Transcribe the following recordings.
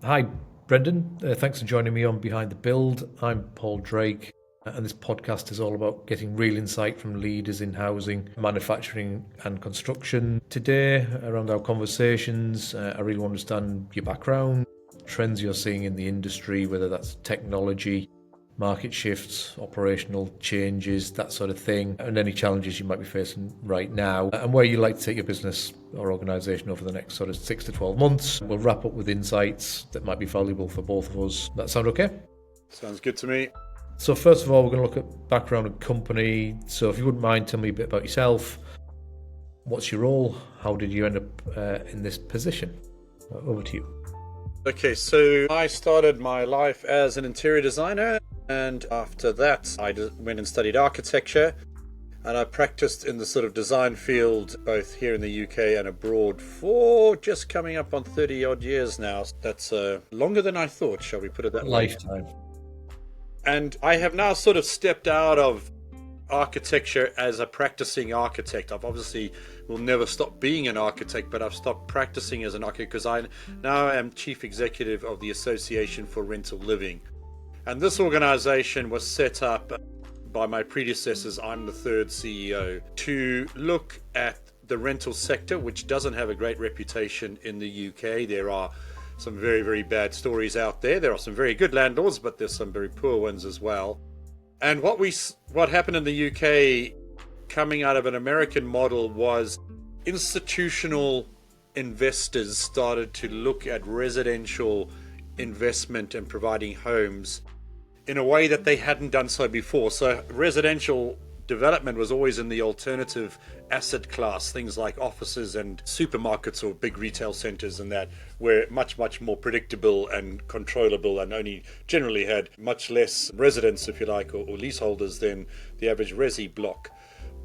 Hi, Brendan. Thanks for joining me on Behind the Build. I'm Paul Drake, and this podcast is all about getting real insight from leaders in housing, manufacturing, and construction. Today, around our conversations, I really want to understand your background, trends you're seeing in the industry, whether that's technology, market shifts, operational changes, that sort of thing, and any challenges you might be facing right now, and where you'd like to take your business or organisation over the next sort of 6 to 12 months. We'll wrap up with insights that might be valuable for both of us. That sound okay? Sounds good to me. So first of all, we're going to look at background and company. So if you wouldn't mind, tell me a bit about yourself. What's your role? How did you end up in this position? Over to you. Okay, so I started my life as an interior designer, and after that I went and studied architecture, and I practiced in the sort of design field both here in the UK and abroad for just coming up on 30 odd years now. That's longer than I thought, shall we put it that way? Lifetime. And I have now sort of stepped out of architecture as a practicing architect. I've obviously will never stop being an architect, but I've stopped practicing as an architect because I now am chief executive of the Association for Rental Living. And this organization was set up by my predecessors. I'm the third CEO, to look at the rental sector, which doesn't have a great reputation in the UK. There are some very, very bad stories out there. There are some very good landlords, but there's some very poor ones as well. And what happened in the UK coming out of an American model was institutional investors started to look at residential investment and providing homes in a way that they hadn't done so before. So residential development was always in the alternative asset class, things like offices and supermarkets or big retail centers, and that were much, much more predictable and controllable and only generally had much less residents, if you like, or leaseholders than the average resi block.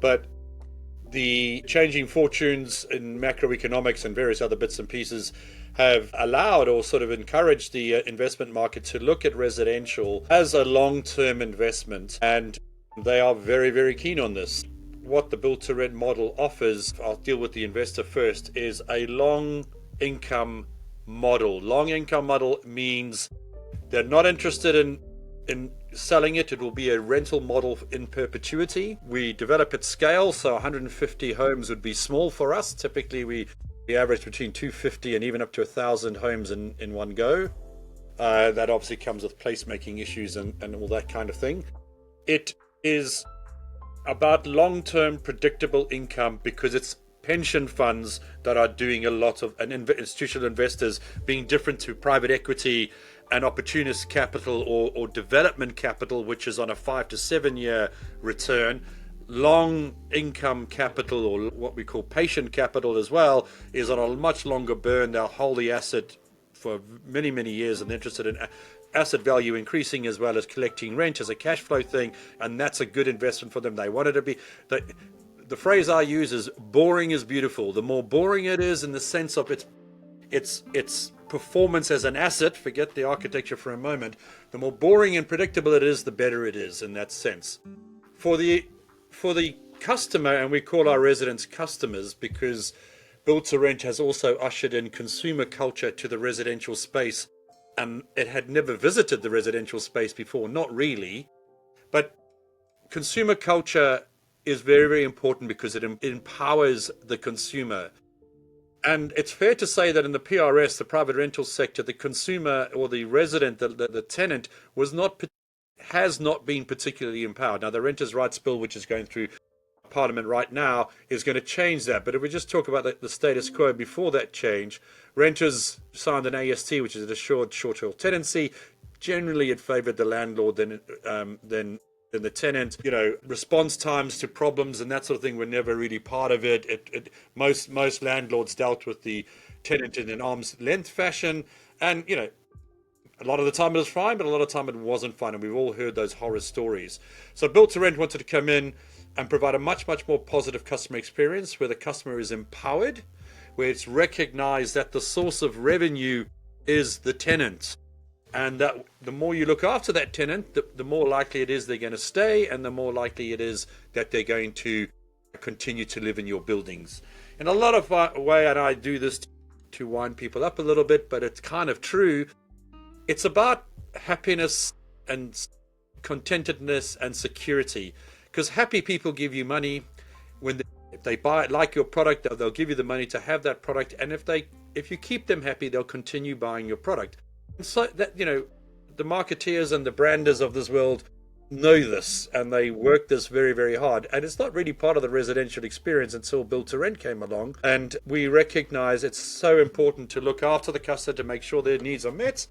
But the changing fortunes in macroeconomics and various other bits and pieces have allowed or sort of encouraged the investment market to look at residential as a long-term investment, and they are very, very keen on this. What the build to rent model offers, I'll deal with the investor first, is a long income model. Long income model means they're not interested in selling it. It will be a rental model in perpetuity. We develop at scale, so 150 homes would be small for us. Typically we average between 250 and even up to 1,000 homes in one go. That obviously comes with placemaking issues and all that kind of thing. It is about long-term predictable income because it's pension funds that are doing a lot of, and institutional investors being different to private equity and opportunist capital or development capital, which is on a 5 to 7 year return. Long income capital, or what we call patient capital as well, is on a much longer burn. They'll hold the asset for many, many years and they're interested in asset value increasing as well as collecting rent as a cash flow thing, and that's a good investment for them. They want it to be the phrase I use is boring is beautiful. The more boring it is in the sense of its performance as an asset, forget the architecture for a moment, the more boring and predictable it is, the better it is in that sense. For the customer, and we call our residents customers because build to rent has also ushered in consumer culture to the residential space. It had never visited the residential space before, not really, but consumer culture is very, very important because it empowers the consumer. And it's fair to say that in the PRS, the private rental sector, the consumer or the resident, the tenant has not been particularly empowered. Now, the Renters' Rights Bill, which is going through Parliament right now, is going to change that. But if we just talk about the status quo before that change, renters signed an AST, which is an assured short-term tenancy. Generally, it favoured the landlord than the tenant. Response times to problems and that sort of thing were never really part of it. Most landlords dealt with the tenant in an arm's length fashion, and a lot of the time it was fine, but a lot of the time it wasn't fine, and we've all heard those horror stories. So Build to Rent wanted to come in and provide a much, much more positive customer experience where the customer is empowered, where it's recognized that the source of revenue is the tenant, and that the more you look after that tenant, the more likely it is they're going to stay, and the more likely it is that they're going to continue to live in your buildings. In a lot of way, and I do this to wind people up a little bit, but it's kind of true. It's about happiness and contentedness and security, because happy people give you money when if they like your product, they'll give you the money to have that product, and if you keep them happy, they'll continue buying your product. And so that, the marketeers and the branders of this world know this, and they work this very, very hard, and it's not really part of the residential experience until build to rent came along, and we recognize it's so important to look after the customer, to make sure their needs are met,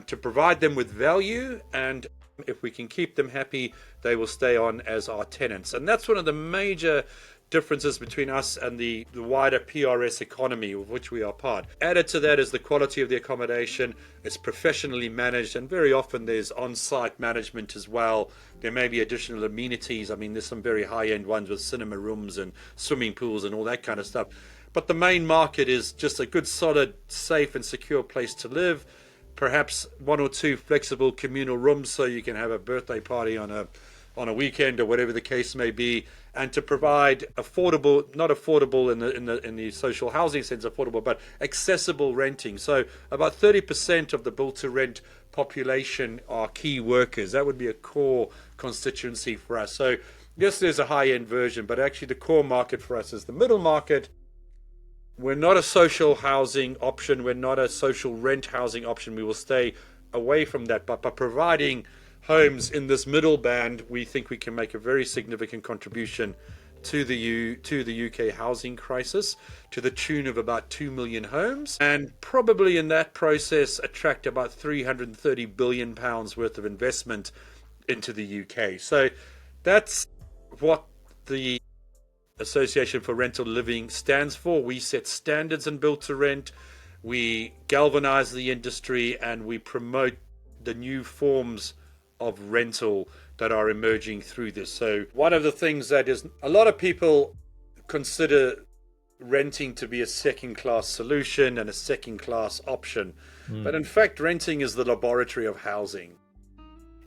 to provide them with value, and if we can keep them happy, they will stay on as our tenants. And that's one of the major differences between us and the wider PRS economy of which we are part. Added to that is the quality of the accommodation. It's professionally managed, and very often there's on-site management as well. There may be additional amenities. I mean, there's some very high-end ones with cinema rooms and swimming pools and all that kind of stuff. But the main market is just a good, solid, safe and secure place to live. Perhaps one or two flexible communal rooms so you can have a birthday party on a weekend or whatever the case may be, and to provide affordable, not affordable in the social housing sense affordable, but accessible renting. So about 30% of the build to rent population are key workers. That would be a core constituency for us. So yes, there's a high end version, but actually the core market for us is the middle market. We're not a social housing option. We're not a social rent housing option. We will stay away from that. But by providing homes in this middle band, we think we can make a very significant contribution to the UK housing crisis, to the tune of about 2 million homes, and probably in that process attract about £330 billion worth of investment into the UK. So that's what the Association for Rental Living stands for. We set standards in build to rent, we galvanize the industry, and we promote the new forms of rental that are emerging through this. So one of the things that is, a lot of people consider renting to be a second class solution and a second class option. But in fact, renting is the laboratory of housing.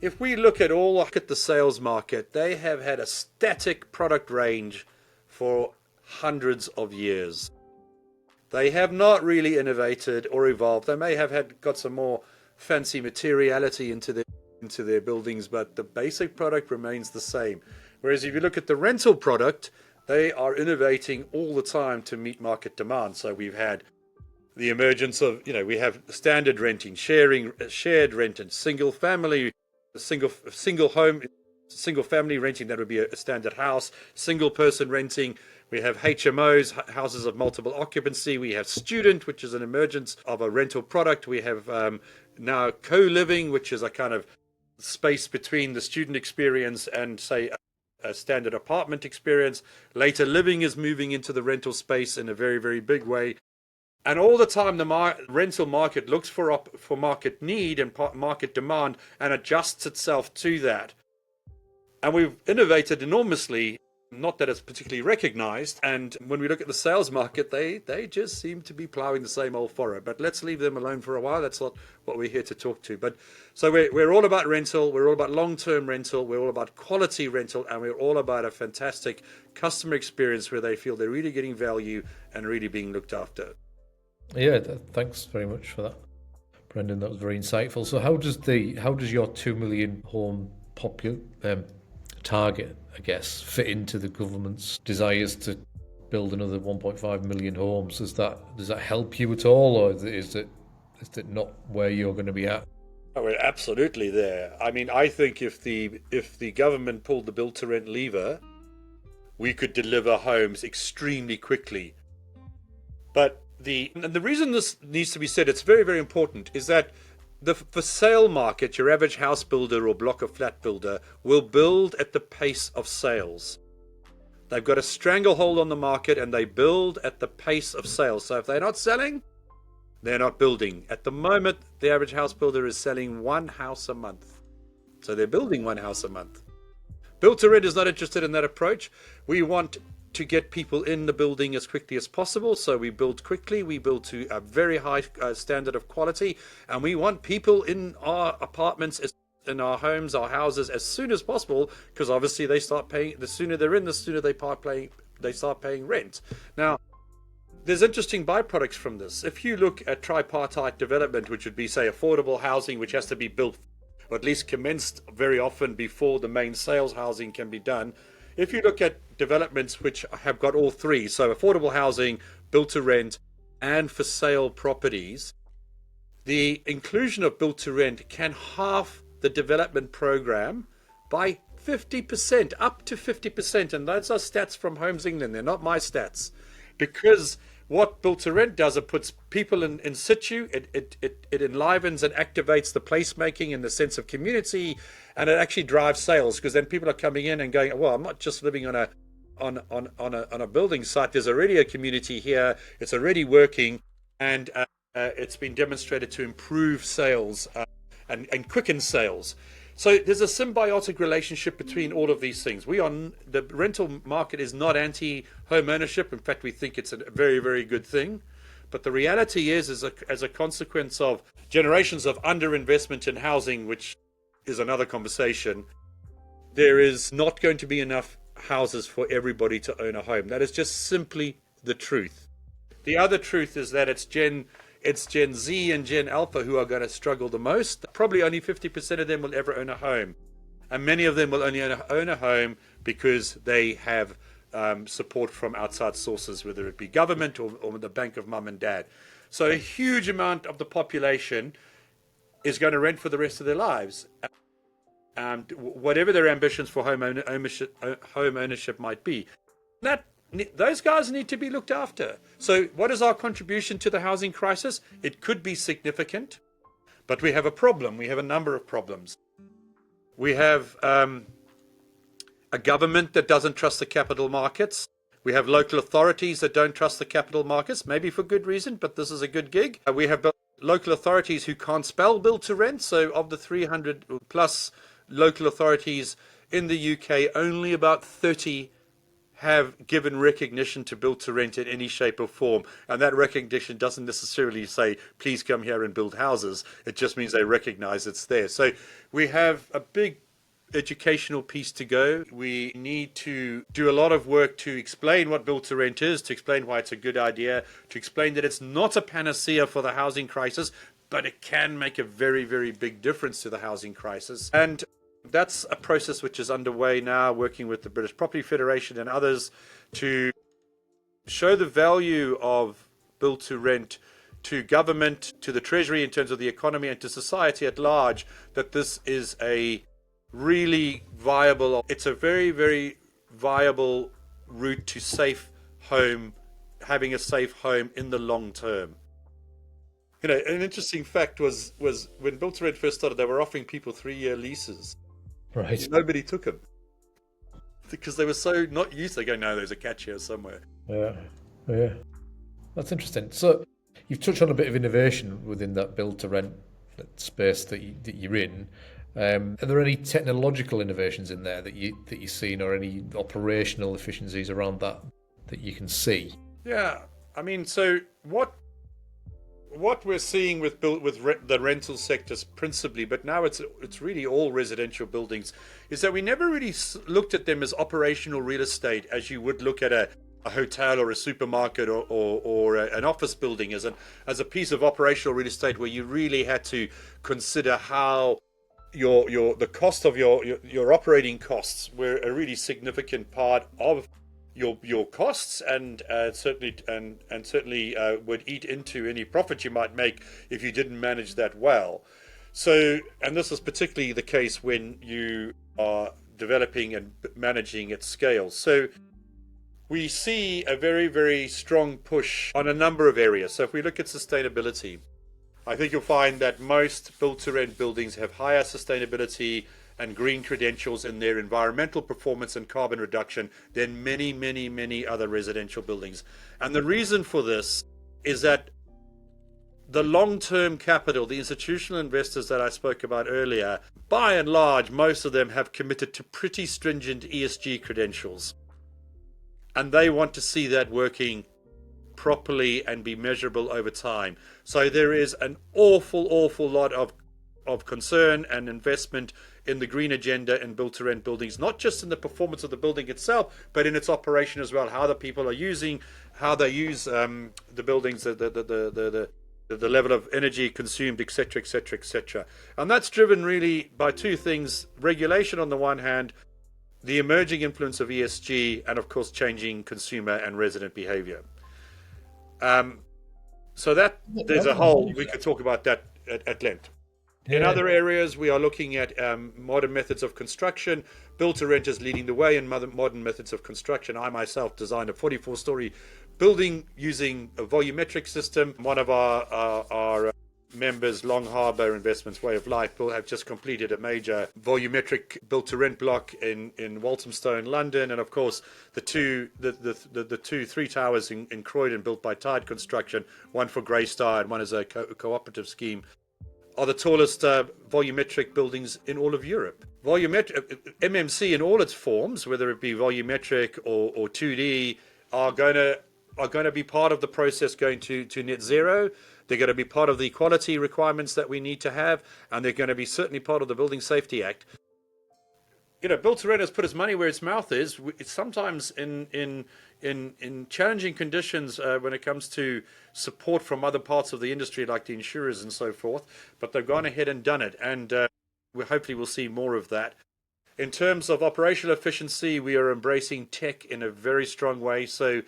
If we look at the sales market, they have had a static product range for hundreds of years. They have not really innovated or evolved. They may have got some more fancy materiality into their buildings, but the basic product remains the same. Whereas if you look at the rental product, they are innovating all the time to meet market demand. So we've had the emergence of, we have standard renting, shared rent, and single family renting. That would be a standard house. Single person renting. We have HMOs, houses of multiple occupancy. We have student, which is an emergence of a rental product. We have now co-living, which is a kind of space between the student experience and, say, a standard apartment experience. Later living is moving into the rental space in a very, very big way. And all the time, the rental market looks for market need and market demand and adjusts itself to that. And we've innovated enormously, not that it's particularly recognized. And when we look at the sales market, they just seem to be plowing the same old furrow. But let's leave them alone for a while. That's not what we're here to talk to. But so we're all about rental. We're all about long-term rental. We're all about quality rental. And we're all about a fantastic customer experience where they feel they're really getting value and really being looked after. Yeah, thanks very much for that, Brendan. That was very insightful. So how does your 2 million home target, I guess, fit into the government's desires to build another 1.5 million homes? Does that help you at all, or is it not where you're going to be at? Oh, we're absolutely there. I mean, I think if the government pulled the build to rent lever, we could deliver homes extremely quickly. But the reason this needs to be said, it's very, very important, is that the for sale market, your average house builder or block of flat builder will build at the pace of sales. They've got a stranglehold on the market and they build at the pace of sales. So if they're not selling, they're not building. At the moment, the average house builder is selling one house a month. So they're building one house a month. Build to rent is not interested in that approach. We want to get people in the building as quickly as possible. So we build quickly, we build to a very high standard of quality, and we want people in our apartments, in our homes, our houses as soon as possible, because obviously they start paying, the sooner they're in, the sooner they start paying rent. Now, there's interesting byproducts from this. If you look at tripartite development, which would be, say, affordable housing, which has to be built or at least commenced very often before the main sales housing can be done. If you look at developments which have got all three, so affordable housing, built to rent, and for sale properties, the inclusion of built to rent can halve the development program by 50%, up to 50%. And those are stats from Homes England. They're not my stats. Because what built to rent does, it puts people in situ, it enlivens and activates the placemaking and the sense of community, and it actually drives sales, because then people are coming in and going, well, I'm not just living on a building site. There's already a community here. It's already working, and it's been demonstrated to improve sales and quicken sales. So there's a symbiotic relationship between all of these things. The rental market is not anti-home ownership. In fact, we think it's a very, very good thing. But the reality is as a consequence of generations of underinvestment in housing, which is another conversation, there is not going to be enough houses for everybody to own a home. That is just simply the truth. The other truth is that it's Gen Z and Gen Alpha who are going to struggle the most. Probably only 50% of them will ever own a home. And many of them will only own a home because they have support from outside sources, whether it be government or the bank of mum and dad. So a huge amount of the population is going to rent for the rest of their lives. Whatever their ambitions for home ownership might be. Those guys need to be looked after. So what is our contribution to the housing crisis? It could be significant, but we have a problem. We have a number of problems. We have a government that doesn't trust the capital markets. We have local authorities that don't trust the capital markets, maybe for good reason, but this is a good gig. We have local authorities who can't spell build to rent. So of the 300 plus local authorities in the UK, only about 30 have given recognition to build to rent in any shape or form. And that recognition doesn't necessarily say, please come here and build houses. It just means they recognize it's there. So we have a big educational piece to go. We need to do a lot of work to explain what build to rent is, to explain why it's a good idea, to explain that it's not a panacea for the housing crisis, but it can make a very, very big difference to the housing crisis. And that's a process which is underway now, working with the British Property Federation and others to show the value of build to rent to government, to the Treasury in terms of the economy, and to society at large, that this is a really viable, it's a very, very viable route to safe home, having a safe home in the long term. You know, an interesting fact was when build to rent first started, they were offering people 3-year leases. Right. Nobody took them because they were so not used. They go, no, there's a catch here somewhere. Yeah. That's interesting. So you've touched on a bit of innovation within that build to rent space that you're in. Are there any technological innovations in there that you've seen, or any operational efficiencies around that you can see? Yeah, I mean, so what we're seeing with the rental sectors principally, but now it's really all residential buildings, is that we never really looked at them as operational real estate as you would look at a hotel or a supermarket or an office building as a piece of operational real estate, where you really had to consider how the cost of your operating costs were a really significant part of your costs, and certainly would eat into any profit you might make if you didn't manage that well. So, and this is particularly the case when you are developing and managing at scale. So we see a very, very strong push on a number of areas. So if we look at sustainability, I think you'll find that most build-to-rent buildings have higher sustainability and green credentials in their environmental performance and carbon reduction than many, many, many other residential buildings. And the reason for this is that the long-term capital, the institutional investors that I spoke about earlier, by and large, most of them have committed to pretty stringent ESG credentials. And they want to see that working properly and be measurable over time. So there is an awful lot of of concern and investment in the green agenda in build to rent buildings, not just in the performance of the building itself, but in its operation as well, how the people are using, how they use the buildings, the level of energy consumed, etc., etc., etc. And that's driven really by two things: regulation on the one hand, the emerging influence of ESG, and of course changing consumer and resident behavior. So that there's a whole, we could talk about that at length. In other areas, we are looking at modern methods of construction. Build to rent is leading the way in modern methods of construction. I myself designed a 44-story building using a volumetric system. One of our members, Long Harbour Investments Way of Life, will have just completed a major volumetric build-to-rent block in Walthamstow in London, and of course the three towers in Croydon built by Tide Construction, one for Greystar and one is a cooperative scheme, are the tallest volumetric buildings in all of Europe. Volumetric MMC in all its forms, whether it be volumetric or 2D, are going to be part of the process going to net zero. They're going to be part of the quality requirements that we need to have, and they're going to be certainly part of the Building Safety Act. You know, build to rent has put its money where its mouth is. It's sometimes in challenging conditions when it comes to support from other parts of the industry, like the insurers and so forth. But they've gone ahead and done it, and we hopefully will see more of that. In terms of operational efficiency, we are embracing tech in a very strong way. So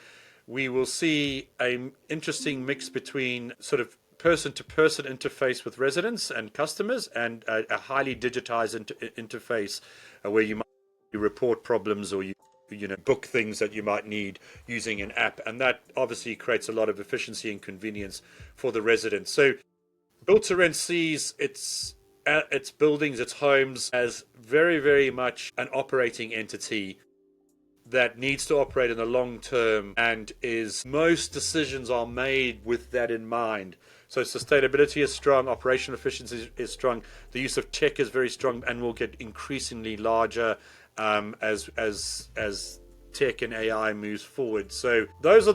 we will see an interesting mix between sort of person-to-person interface with residents and customers, and a highly digitized interface where you might report problems or you book things that you might need using an app, and that obviously creates a lot of efficiency and convenience for the residents. So build to rent sees its buildings, its homes, as very, very much an operating entity that needs to operate in the long term, and most decisions are made with that in mind. So sustainability is strong, operational efficiency is strong, the use of tech is very strong, and will get increasingly larger as tech and AI moves forward. So those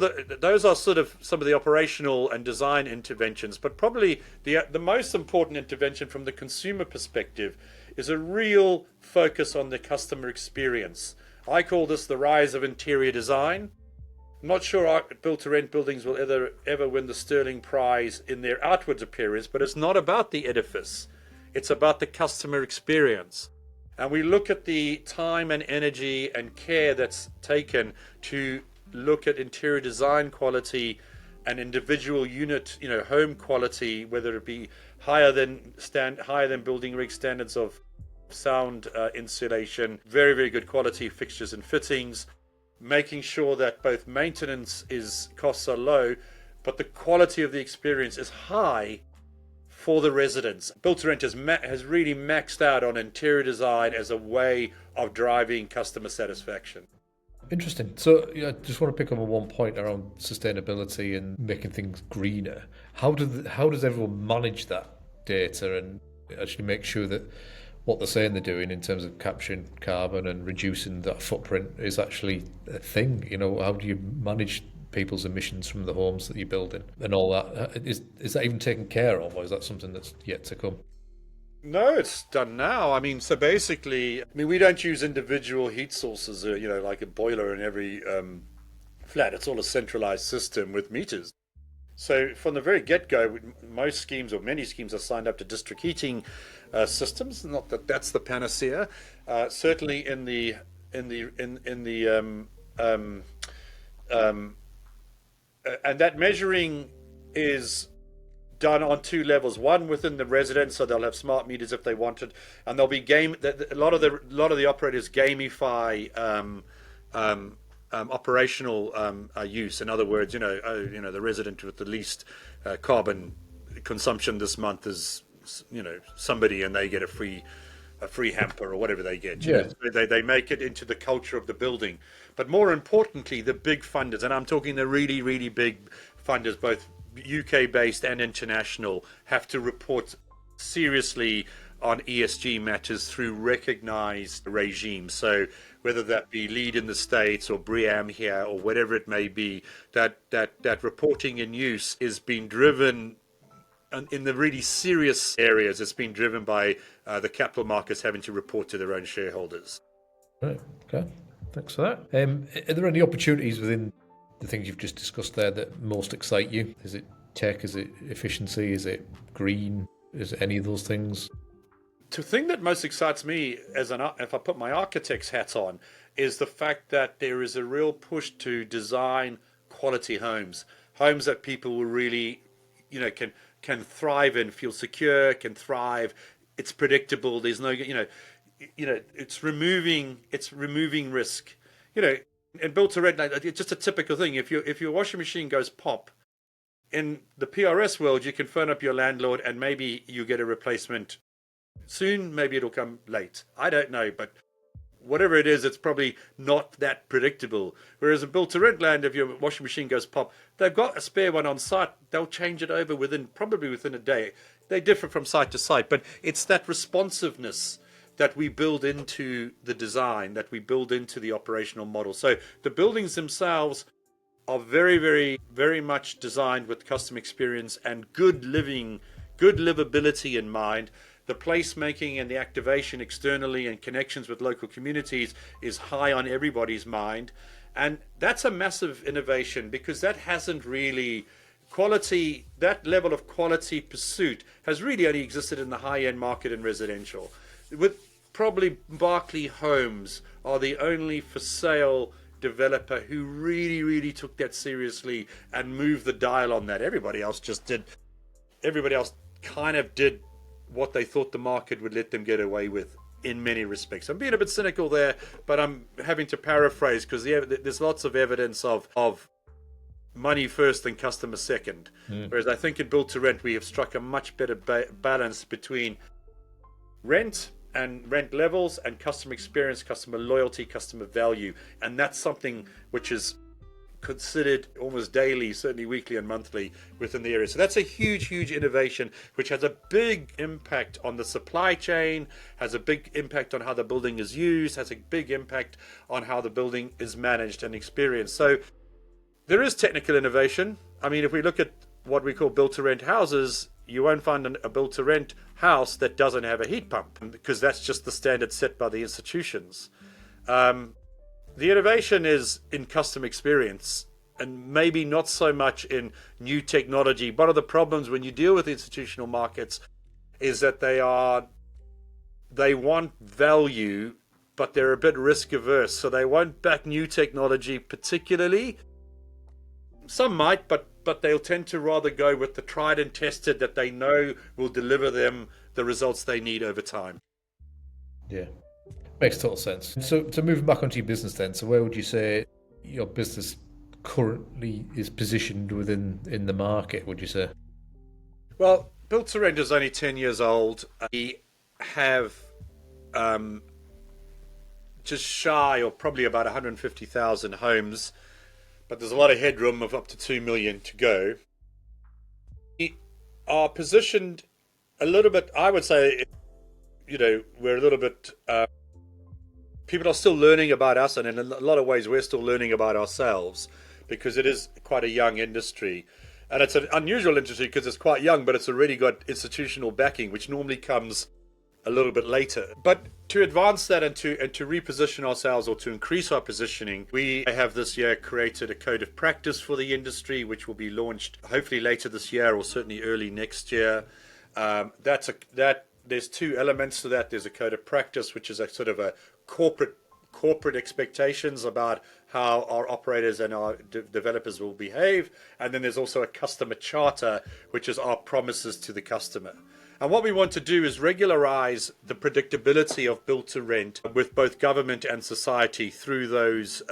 are sort of some of the operational and design interventions. But probably the most important intervention from the consumer perspective is a real focus on the customer experience. I call this the rise of interior design. I'm not sure build-to-rent buildings will ever win the Sterling Prize in their outward appearance, but it's not about the edifice. It's about the customer experience. And we look at the time and energy and care that's taken to look at interior design quality and individual unit, home quality, whether it be higher than building rig standards of sound insulation, very, very good quality fixtures and fittings, making sure that both maintenance costs are low, but the quality of the experience is high for the residents. Build to rent has really maxed out on interior design as a way of driving customer satisfaction. Interesting. So I just want to pick up on one point around sustainability and making things greener. How does everyone manage that data and actually make sure that what they're saying they're doing in terms of capturing carbon and reducing that footprint is actually a thing? How do you manage people's emissions from the homes that you're building and all that? Is that even taken care of, or is that something that's yet to come? No, it's done now. So basically, we don't use individual heat sources, like a boiler in every flat. It's all a centralized system with meters. So from the very get-go, most schemes or many schemes are signed up to district heating systems. Not that that's the panacea. Certainly in the and that measuring is done on two levels. One within the residence, so they'll have smart meters if they wanted, and there'll be a lot of the operators gamify operational use. In other words, the resident with the least carbon consumption this month is somebody, and they get a free hamper or whatever they get. They make it into the culture of the building. But more importantly, the big funders, and I'm talking the really, really big funders, both UK based and international, have to report seriously on ESG matters through recognized regimes. So whether that be LEED in the States or BREEAM here or whatever it may be, that reporting in use is being driven in the really serious areas, it's been driven by the capital markets having to report to their own shareholders. Right. Okay. Thanks for that. Are there any opportunities within the things you've just discussed there that most excite you? Is it tech? Is it efficiency? Is it green? Is it any of those things? The thing that most excites me if I put my architect's hat on, is the fact that there is a real push to design quality homes, homes that people will really, can thrive in, feel secure, can thrive. It's predictable. There's no, it's removing risk. And built to rent, it's just a typical thing. If your washing machine goes pop, in the PRS world, you can phone up your landlord and maybe you get a replacement soon. Maybe it'll come late. I don't know, but whatever it is, it's probably not that predictable. Whereas in built to rent land, if your washing machine goes pop, they've got a spare one on site. They'll change it over probably within a day. They differ from site to site, but it's that responsiveness that we build into the design, that we build into the operational model. So the buildings themselves are very, very, very much designed with customer experience and good livability in mind. The placemaking and the activation externally and connections with local communities is high on everybody's mind. And that's a massive innovation, because that hasn't really that level of quality pursuit has really only existed in the high-end market and residential. With probably Berkeley Homes are the only for sale developer who really, really took that seriously and moved the dial on that. Everybody else kind of did what they thought the market would let them get away with in many respects. I'm being a bit cynical there, but I'm having to paraphrase, because there's lots of evidence of money first and customer second. Whereas I think in build to rent, we have struck a much better balance between rent and rent levels and customer experience, customer loyalty, customer value. And that's something which is considered almost daily, certainly weekly and monthly within the area. So that's a huge, huge innovation, which has a big impact on the supply chain, has a big impact on how the building is used, has a big impact on how the building is managed and experienced. So there is technical innovation. I mean, if we look at what we call built-to-rent houses, you won't find a built-to-rent house that doesn't have a heat pump, because that's just the standard set by the institutions. The innovation is in customer experience, and maybe not so much in new technology. One of the problems when you deal with institutional markets is that they want value, but they're a bit risk averse. So they won't back new technology particularly. Some might, but they'll tend to rather go with the tried and tested that they know will deliver them the results they need over time. Yeah, makes total sense. So moving back onto your business then, so where would you say your business currently is positioned in the market, would you say? Well, Built to Rent is only 10 years old. We have just shy, or probably about 150,000 homes, but there's a lot of headroom of up to 2 million to go. We are positioned a little bit, I would say, we're a little bit, people are still learning about us, and in a lot of ways we're still learning about ourselves, because it is quite a young industry. And it's an unusual industry because it's quite young, but it's already got institutional backing, which normally comes a little bit later. But to advance that and to reposition ourselves, or to increase our positioning, we have this year created a code of practice for the industry, which will be launched hopefully later this year, or certainly early next year. There's two elements to that. There's a code of practice, which is a sort of a corporate expectations about how our operators and our developers will behave, and then there's also a customer charter, which is our promises to the customer. And what we want to do is regularize the predictability of built to rent with both government and society through those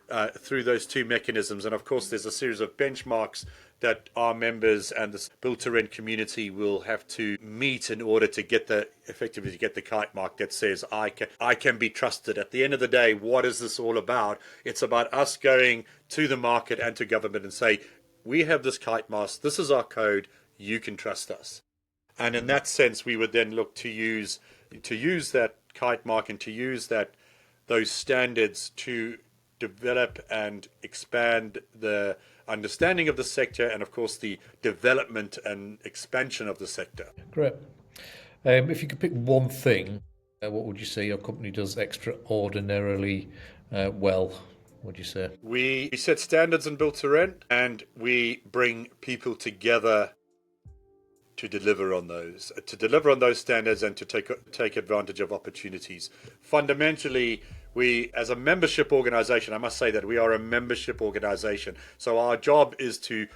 two mechanisms. And of course, there's a series of benchmarks that our members and the built to rent community will have to meet in order to effectively get the kite mark that says I can be trusted. At the end of the day, what is this all about? It's about us going to the market and to government and say, we have this kite mark, this is our code, you can trust us. And in that sense, we would then look to use that kite mark and to use those standards to develop and expand understanding of the sector, and of course the development and expansion of the sector. Great. If you could pick one thing, what would you say your company does extraordinarily well? What would you say? We set standards in build to rent, and we bring people together to deliver on those standards and to take advantage of opportunities. Fundamentally, we, as a membership organization, I must say that we are a membership organization. So our job is to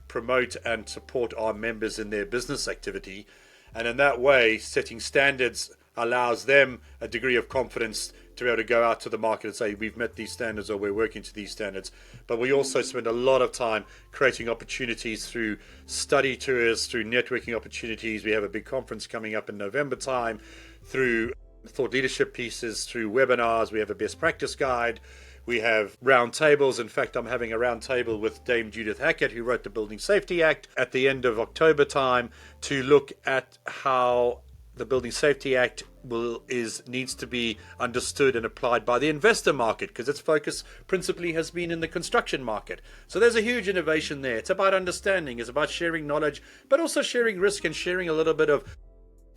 promote and support our members in their business activity. And in that way, setting standards allows them a degree of confidence to be able to go out to the market and say, we've met these standards or we're working to these standards. But we also spend a lot of time creating opportunities through study tours, through networking opportunities. We have a big conference coming up in November time, through thought leadership pieces, through webinars. We have a best practice guide. We have round tables. In fact, I'm having a round table with Dame Judith Hackett, who wrote the Building Safety Act, at the end of October time, to look at how the Building Safety Act needs to be understood and applied by the investor market, because its focus principally has been in the construction market. So there's a huge innovation there. It's about understanding, it's about sharing knowledge, but also sharing risk and sharing a little bit of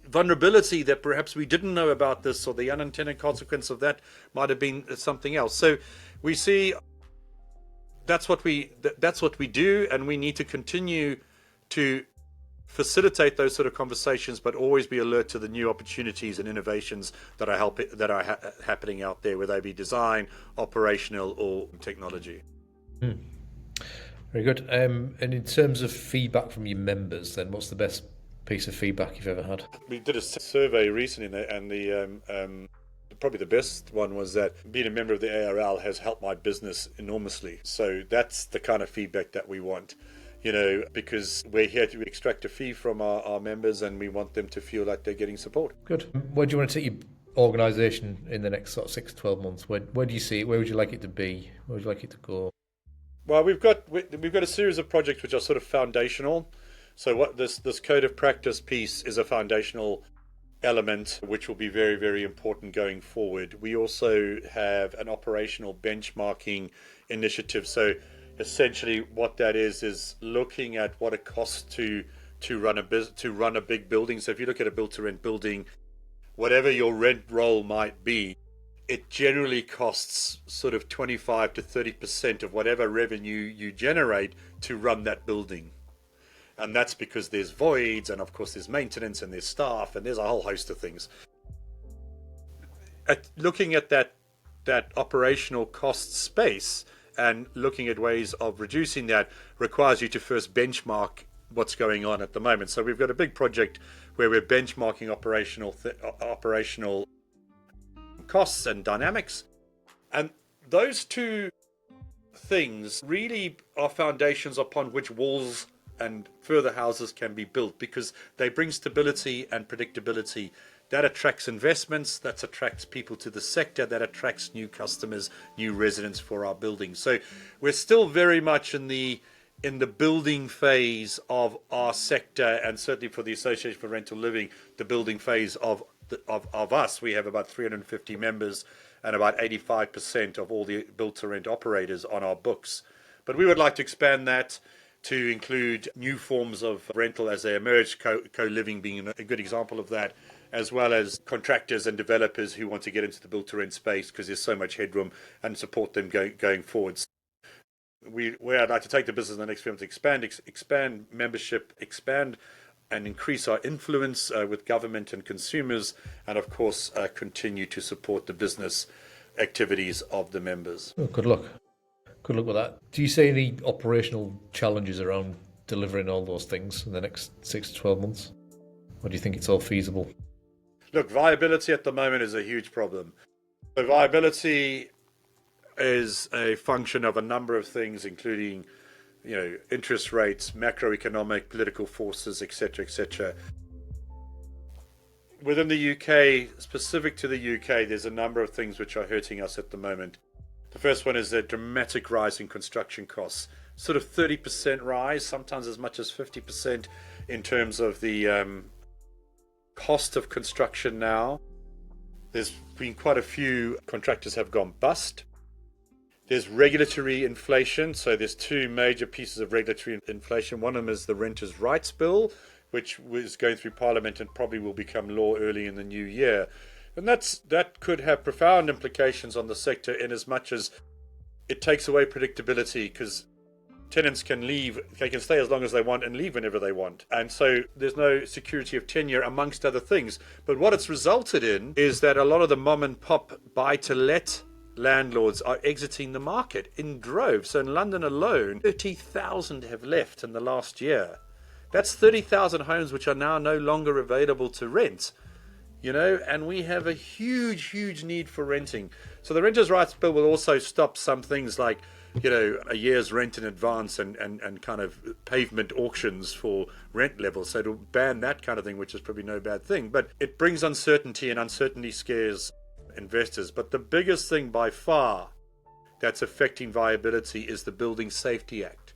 vulnerability that perhaps we didn't know about this, or the unintended consequence of that might have been something else. So we see that's what we do, and we need to continue to facilitate those sort of conversations, but always be alert to the new opportunities and innovations that are happening out there, whether they be design, operational, or technology. Very good. And in terms of feedback from your members, then what's the best piece of feedback you've ever had? We did a survey recently, and the probably the best one was that being a member of the ARL has helped my business enormously. So that's the kind of feedback that we want. Because we're here to extract a fee from our members, and we want them to feel like they're getting support. Good. Where do you want to take your organisation in the next sort of 6 to 12 months? Where do you see it? Where would you like it to be? Where would you like it to go? Well, we've got a series of projects which are sort of foundational. So what this code of practice piece is a foundational element which will be very, very important going forward. We also have an operational benchmarking initiative. So essentially what that is looking at what it costs to run a big building. So if you look at a build to rent building, whatever your rent roll might be, it generally costs sort of 25 to 30% of whatever revenue you generate to run that building. And that's because there's voids, and of course there's maintenance, and there's staff, and there's a whole host of things. Looking at that operational cost space and looking at ways of reducing that requires you to first benchmark what's going on at the moment. So we've got a big project where we're benchmarking operational costs and dynamics. And those two things really are foundations upon which walls and further houses can be built, because they bring stability and predictability. That attracts investments, that attracts people to the sector, that attracts new customers, new residents for our buildings. So we're still very much in the building phase of our sector, and certainly for the Association for Rental Living, the building phase of us. We have about 350 members and about 85% of all the build-to-rent operators on our books. But we would like to expand that to include new forms of rental as they emerge, co-living being a good example of that, as well as contractors and developers who want to get into the build-to-rent space because there's so much headroom, and support them going forwards. Where I'd like to take the business in the next few months, expand membership, expand and increase our influence with government and consumers, and of course continue to support the business activities of the members. Oh, good luck. Good luck with that. Do you see any operational challenges around delivering all those things in the next 6 to 12 months? Or do you think it's all feasible? Look, viability at the moment is a huge problem. So viability is a function of a number of things, including, interest rates, macroeconomic, political forces, etc., etc. Within the UK, specific to the UK, there's a number of things which are hurting us at the moment. The first one is a dramatic rise in construction costs, sort of 30% rise, sometimes as much as 50% in terms of the cost of construction now. There's been quite a few contractors have gone bust. There's regulatory inflation. So there's two major pieces of regulatory inflation. One of them is the Renters' Rights Bill, which was going through Parliament and probably will become law early in the new year. And that could have profound implications on the sector in as much as it takes away predictability, because tenants can leave, they can stay as long as they want and leave whenever they want. And so there's no security of tenure, amongst other things. But what it's resulted in is that a lot of the mom and pop buy-to-let landlords are exiting the market in droves. So in London alone, 30,000 have left in the last year. That's 30,000 homes which are now no longer available to rent. And we have a huge need for renting. So the Renters' Rights Bill will also stop some things like, a year's rent in advance and kind of pavement auctions for rent levels. So it'll ban that kind of thing, which is probably no bad thing. But it brings uncertainty, and uncertainty scares investors. But the biggest thing by far that's affecting viability is the Building Safety Act.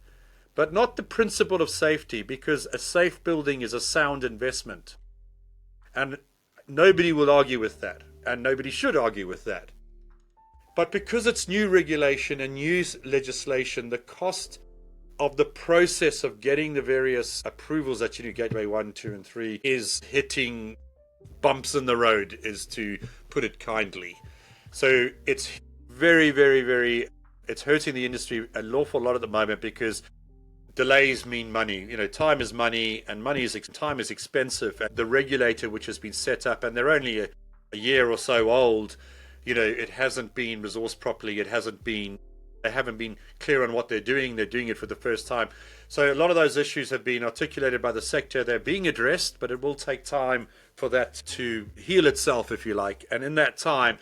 But not the principle of safety, because a safe building is a sound investment. And nobody will argue with that, and nobody should argue with that. But because it's new regulation and new legislation, the cost of the process of getting the various approvals that you need, Gateway 1, 2, and 3, is hitting bumps in the road, is to put it kindly. So it's very, it's hurting the industry an awful lot at the moment, because delays mean money. Time is money, and time is expensive. And the regulator, which has been set up, and they're only a year or so old, it hasn't been resourced properly. They haven't been clear on what they're doing. They're doing it for the first time. So a lot of those issues have been articulated by the sector. They're being addressed, but it will take time for that to heal itself, if you like. And in that time,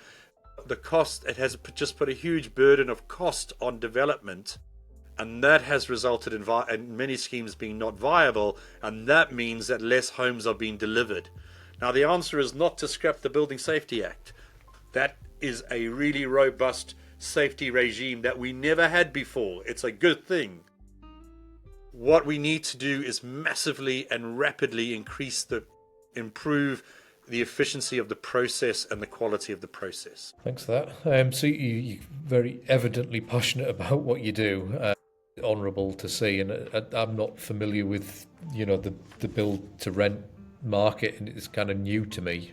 the cost, it has just put a huge burden of cost on development. And that has resulted in many schemes being not viable. And that means that less homes are being delivered. Now, the answer is not to scrap the Building Safety Act. That is a really robust safety regime that we never had before. It's a good thing. What we need to do is massively and rapidly improve the efficiency of the process and the quality of the process. Thanks for that. So you're very evidently passionate about what you do. Honourable to see, and I'm not familiar with the build to rent market, and it's kind of new to me.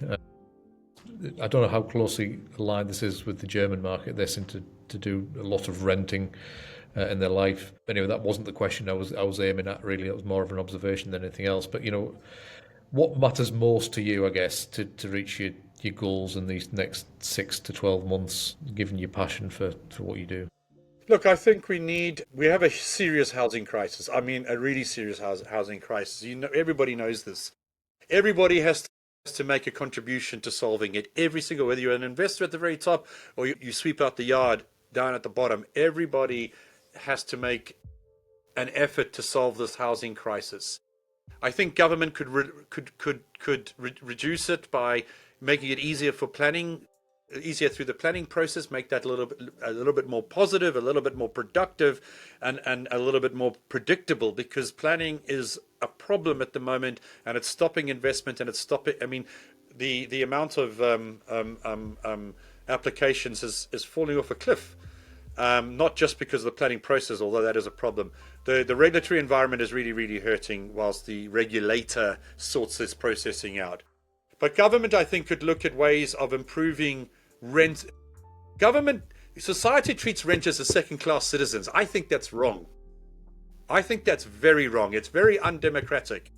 I don't know how closely aligned this is with the German market. They seem to do a lot of renting in their life. Anyway, that wasn't the question I was aiming at, really. It was more of an observation than anything else. But what matters most to you, I guess, to reach your goals in these next 6 to 12 months, given your passion for what you do? Look, I think we have a serious housing crisis. I mean, a really serious housing crisis. Everybody knows this. Everybody has to make a contribution to solving it. Every single, whether you're an investor at the very top or you sweep out the yard down at the bottom, everybody has to make an effort to solve this housing crisis. I think government could reduce it by making it easier for planning, easier through the planning process, make that a little bit more positive, a little bit more productive, and a little bit more predictable, because planning is a problem at the moment, and it's stopping investment, and it's stopping. I mean, the amount of applications is falling off a cliff. Not just because of the planning process, although that is a problem. The regulatory environment is really hurting, whilst the regulator sorts this processing out. But government, I think, could look at ways of improving rent. Society treats renters as second-class citizens. I think that's wrong. I think that's very wrong. It's very undemocratic.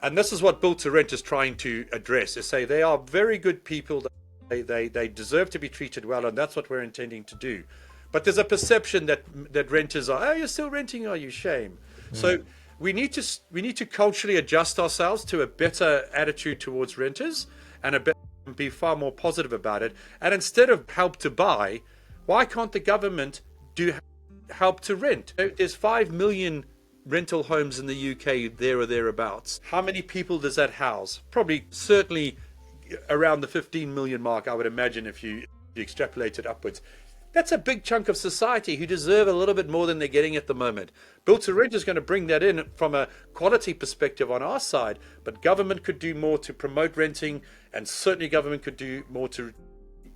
And this is what Build to Rent is trying to address, is say they are very good people. They deserve to be treated well, and that's what we're intending to do. But there's a perception that renters are, oh, you're still renting, are you? Shame. So we need to culturally adjust ourselves to a better attitude towards renters, and be far more positive about it. And instead of help to buy, why can't the government do help to rent? There's 5 million rental homes in the UK, there or thereabouts. How many people does that house? Certainly around the 15 million mark, I would imagine, if you extrapolate it upwards. That's a big chunk of society who deserve a little bit more than they're getting at the moment. Build to Rent is going to bring that in from a quality perspective on our side, but government could do more to promote renting, and certainly government could do more to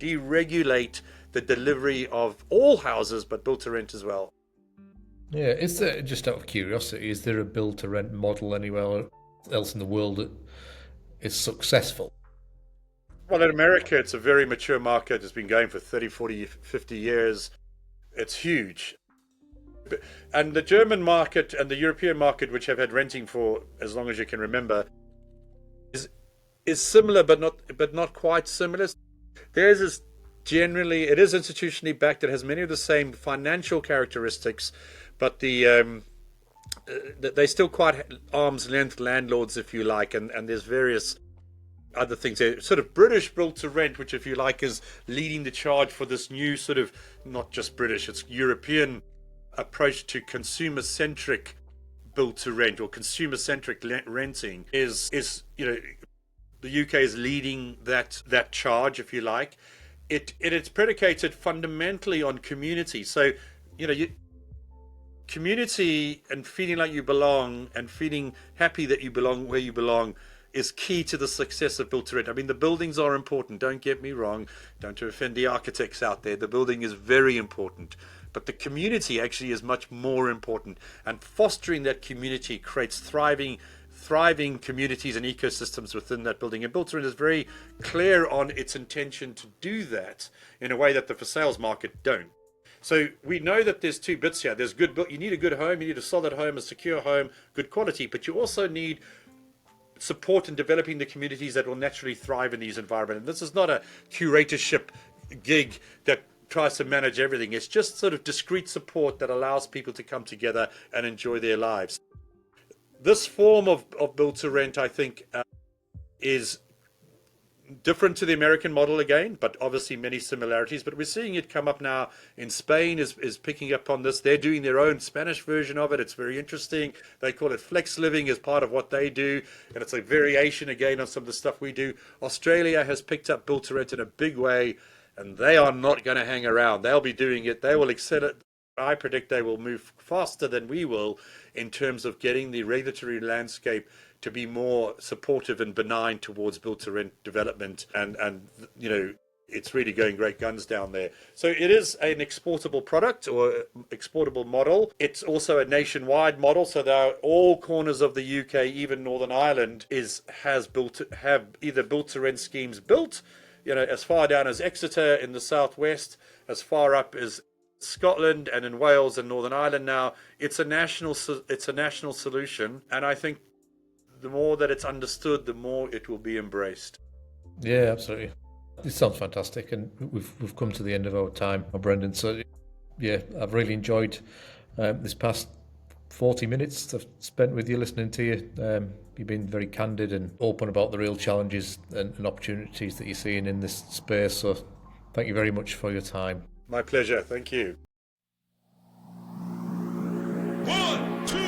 deregulate the delivery of all houses, but built to rent as well. Yeah, is there, just out of curiosity, is there a build to rent model anywhere else in the world that is successful? Well, in America, it's a very mature market. It's been going for 30, 40, 50 years. It's huge. And the German market and the European market, which have had renting for as long as you can remember, is similar, but not quite similar. Theirs is generally, it is institutionally backed. It has many of the same financial characteristics, but they're still quite arm's length landlords, if you like, and there's various other things there. Sort of British built to rent, which, if you like, is leading the charge for this new sort of, not just British, it's European approach to consumer centric built to rent, or consumer centric renting, is the UK is leading that charge, if you like. It's predicated fundamentally on community. So, community and feeling like you belong and feeling happy that you belong where you belong is key to the success of built to rent. I mean, the buildings are important. Don't get me wrong. Don't offend the architects out there. The building is very important. But the community actually is much more important. And fostering that community creates thriving communities and ecosystems within that building. And built to rent is very clear on its intention to do that in a way that the for sales market don't. So we know that there's two bits here. There's you need a good home, you need a solid home, a secure home, good quality, but you also need support in developing the communities that will naturally thrive in these environments. And this is not a curatorship gig that tries to manage everything. It's just sort of discrete support that allows people to come together and enjoy their lives. This form of build to rent, I think, is different to the American model again, but obviously many similarities. But we're seeing it come up now in Spain is picking up on this. They're doing their own Spanish version of it. It's very interesting. They call it flex living as part of what they do, and it's a variation again on some of the stuff we do. Australia has picked up build to rent in a big way, and they are not going to hang around. They'll be doing it. They will excel it. I predict they will move faster than we will in terms of getting the regulatory landscape to be more supportive and benign towards build-to-rent development, and it's really going great guns down there. So it is an exportable product or exportable model. It's also a nationwide model, so there are all corners of the UK, even Northern Ireland, have either build-to-rent schemes built, as far down as Exeter in the southwest, as far up as Scotland and in Wales and Northern Ireland now. It's a national solution, and I think the more that it's understood, the more it will be embraced. Yeah, absolutely. This sounds fantastic, and we've come to the end of our time, Brendan. So, yeah, I've really enjoyed this past 40 minutes I've spent with you, listening to you. You've been very candid and open about the real challenges and opportunities that you're seeing in this space. So, thank you very much for your time. My pleasure. Thank you. 1, 2.